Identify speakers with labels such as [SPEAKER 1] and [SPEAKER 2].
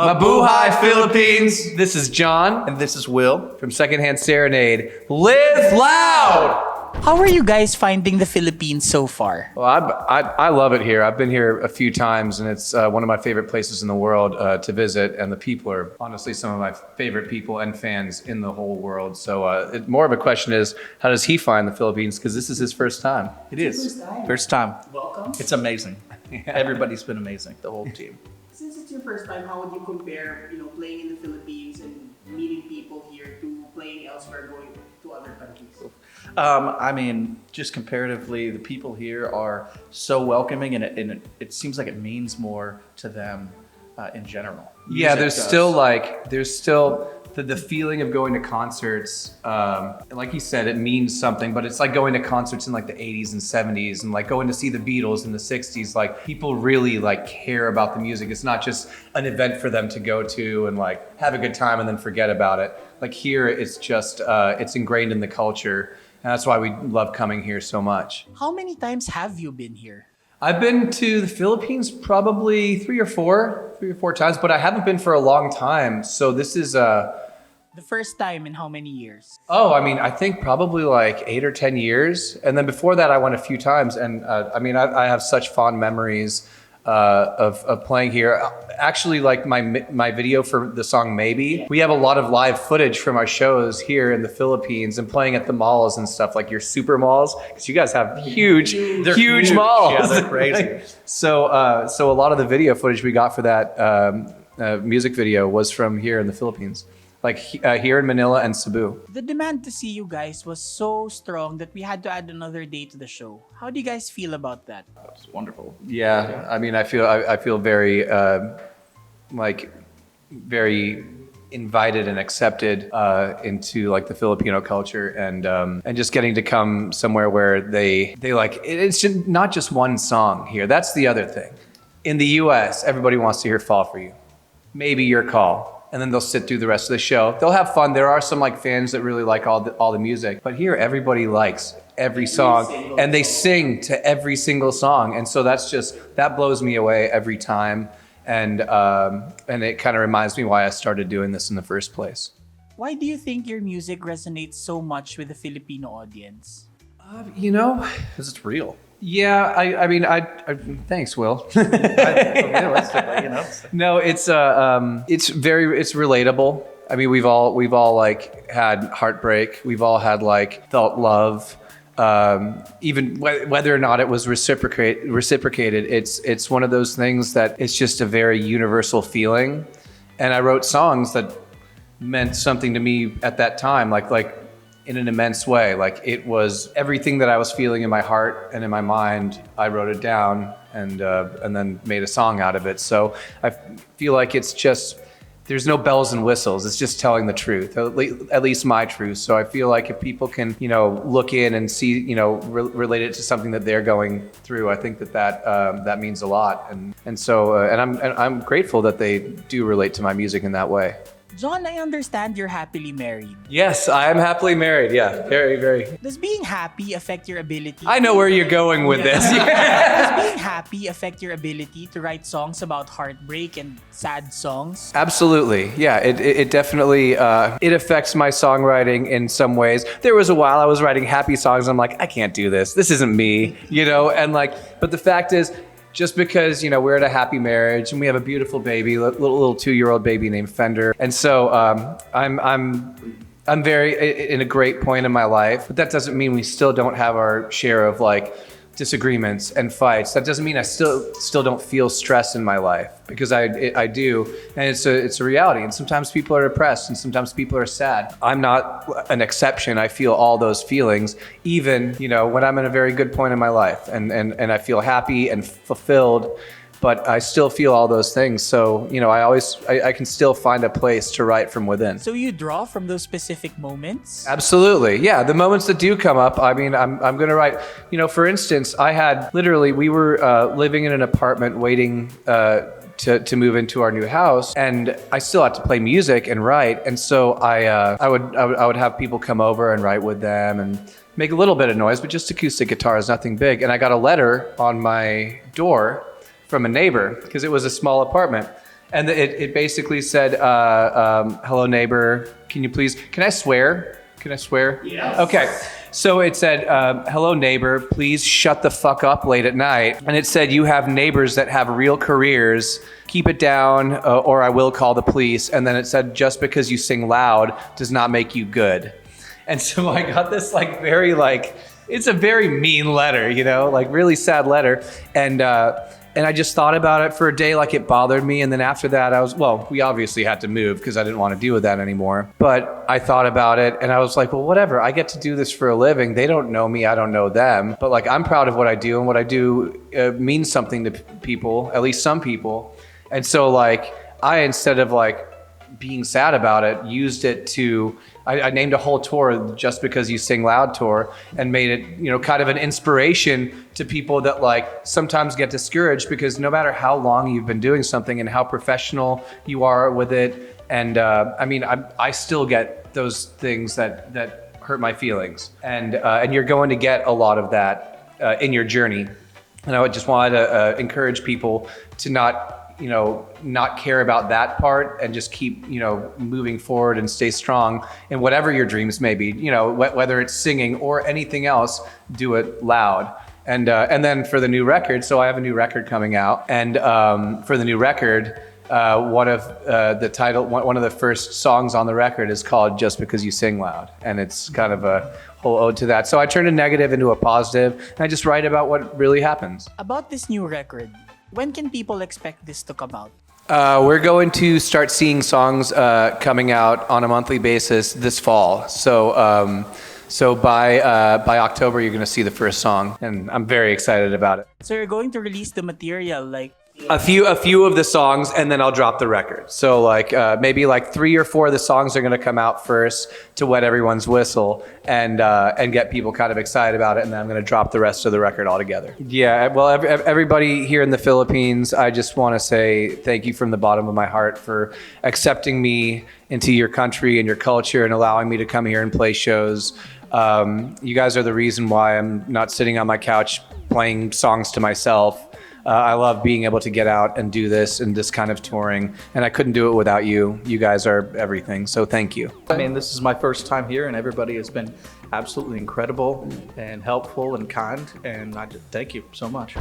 [SPEAKER 1] Mabuhay Philippines! This is John
[SPEAKER 2] And this is Will.
[SPEAKER 1] from Secondhand Serenade. Live loud!
[SPEAKER 3] How are you guys finding the Philippines so far?
[SPEAKER 1] Well, I love it here. I've been here a few times, and it's one of my favorite places in the world to visit. And the people are honestly some of my favorite people and fans in the whole world. So more of a question is, how does he find the Philippines? Because this is his first time.
[SPEAKER 2] It is. First time.
[SPEAKER 3] Welcome.
[SPEAKER 2] It's amazing. Everybody's been amazing, the whole team.
[SPEAKER 4] Since it's your first time, how would you compare, playing in the Philippines and meeting people here to playing elsewhere, going to other countries?
[SPEAKER 2] Just comparatively, the people here are so welcoming, and it seems like it means more to them in general.
[SPEAKER 1] Yeah,
[SPEAKER 2] Music
[SPEAKER 1] there's still the feeling of going to concerts. Like you said, it means something, but it's like going to concerts in like the 80s and 70s, and like going to see the Beatles in the 60s. Like people really like care about the music. It's not just an event for them to go to and like have a good time and then forget about it. Like here, it's just it's ingrained in the culture, and that's why we love coming here so much.
[SPEAKER 3] How many times have you been here?
[SPEAKER 1] I've been to the Philippines probably three or four times, but I haven't been for a long time. So this is
[SPEAKER 3] The first time in how many years?
[SPEAKER 1] I think probably like 8 or 10 years. And then before that, I went a few times. And I have such fond memories of playing here. Actually, like my video for the song Maybe, we have a lot of live footage from our shows here in the Philippines and playing at the malls and stuff, like your super malls, because you guys have huge malls.
[SPEAKER 2] Yeah, they're crazy.
[SPEAKER 1] So a lot of the video footage we got for that music video was from here in the Philippines. Like here in Manila and Cebu.
[SPEAKER 3] The demand to see you guys was so strong that we had to add another day to the show. How do you guys feel about that?
[SPEAKER 2] It's wonderful.
[SPEAKER 1] Yeah, I feel very very invited and accepted into like the Filipino culture, and just getting to come somewhere where they like it's not just one song here. That's the other thing. In the U.S., everybody wants to hear "Fall for You," "Maybe Your Call." And then they'll sit through the rest of the show. They'll have fun. There are some like fans that really like all the music, but here everybody likes every song, and they sing to every single song. And so that blows me away every time, and it kind of reminds me why I started doing this in the first place.
[SPEAKER 3] Why do you think your music resonates so much with the Filipino audience?
[SPEAKER 2] Because it's real.
[SPEAKER 1] Yeah, I thanks, Will.
[SPEAKER 2] Realistically,
[SPEAKER 1] No, it's relatable. I mean, we've all like had heartbreak. We've all had like felt love. Even whether or not it was reciprocated, it's one of those things that it's just a very universal feeling. And I wrote songs that meant something to me at that time, like in an immense way. Like it was everything that I was feeling in my heart and in my mind. I wrote it down and then made a song out of it. So I feel like it's just, there's no bells and whistles. It's just telling the truth, at least my truth. So I feel like if people can, look in and see, relate it to something that they're going through, I think that means a lot. And I'm grateful that they do relate to my music in that way.
[SPEAKER 3] John, I understand you're happily married.
[SPEAKER 1] Yes, I am happily married. Yeah, very, very.
[SPEAKER 3] Does being happy affect your ability?
[SPEAKER 1] I know where you're going with this.
[SPEAKER 3] Does being happy affect your ability to write songs about heartbreak and sad songs?
[SPEAKER 1] Absolutely. Yeah, it definitely it affects my songwriting in some ways. There was a while I was writing happy songs. I'm like, I can't do this. This isn't me, and like, but the fact is, just because, we're in a happy marriage and we have a beautiful baby, little 2-year-old baby named Fender. And so I'm very in a great point in my life, but that doesn't mean we still don't have our share of like disagreements and fights. That doesn't mean I still don't feel stress in my life, because I do, and it's a reality. And sometimes people are depressed, and sometimes people are sad. I'm not an exception. I feel all those feelings, even when I'm in a very good point in my life, and I feel happy and fulfilled. But I still feel all those things. So, I can still find a place to write from within.
[SPEAKER 3] So you draw from those specific moments?
[SPEAKER 1] Absolutely. Yeah. The moments that do come up, I'm going to write, for instance, we were living in an apartment waiting to move into our new house, and I still had to play music and write. And so I would have people come over and write with them and make a little bit of noise, but just acoustic guitars, nothing big. And I got a letter on my door from a neighbor, because it was a small apartment. And it basically said, hello neighbor, can I swear? Can I swear?
[SPEAKER 4] Yes.
[SPEAKER 1] Okay. So it said, hello neighbor, please shut the fuck up late at night. And it said, you have neighbors that have real careers. Keep it down or I will call the police. And then it said, just because you sing loud does not make you good. And so I got this like very like, it's a very mean letter, you know, like really sad letter. And I just thought about it for a day, like it bothered me. And then after that, we obviously had to move because I didn't want to deal with that anymore. But I thought about it and I was like, well, whatever. I get to do this for a living. They don't know me. I don't know them. But like, I'm proud of what I do, and what I do means something to people, at least some people. And so like, instead of like being sad about it, used it to, I named a whole tour Just Because You Sing Loud tour, and made it, you know, kind of an inspiration to people that like sometimes get discouraged, because no matter how long you've been doing something and how professional you are with it, and I mean, I still get those things that hurt my feelings, and you're going to get a lot of that in your journey. And I just wanted to encourage people to not care about that part, and just keep, moving forward and stay strong in whatever your dreams may be, whether it's singing or anything else, do it loud. And then for the new record, so I have a new record coming out, and for the new record, one of the first songs on the record is called Just Because You Sing Loud, and it's kind of a whole ode to that. So I turned a negative into a positive, and I just write about what really happens.
[SPEAKER 3] About this new record, when can people expect this to come out?
[SPEAKER 1] We're going to start seeing songs coming out on a monthly basis this fall. So by October, you're going to see the first song, and I'm very excited about it.
[SPEAKER 3] So you're going to release the material like
[SPEAKER 1] A few of the songs, and then I'll drop the record. So like maybe like 3 or 4 of the songs are going to come out first to wet everyone's whistle and get people kind of excited about it, and then I'm going to drop the rest of the record altogether. Yeah, well, everybody here in the Philippines, I just want to say thank you from the bottom of my heart for accepting me into your country and your culture and allowing me to come here and play shows. You guys are the reason why I'm not sitting on my couch playing songs to myself. I love being able to get out and do this and this kind of touring, and I couldn't do it without you. You guys are everything, so thank you.
[SPEAKER 2] I mean, this is my first time here, and everybody has been absolutely incredible and helpful and kind, and I just thank you so much.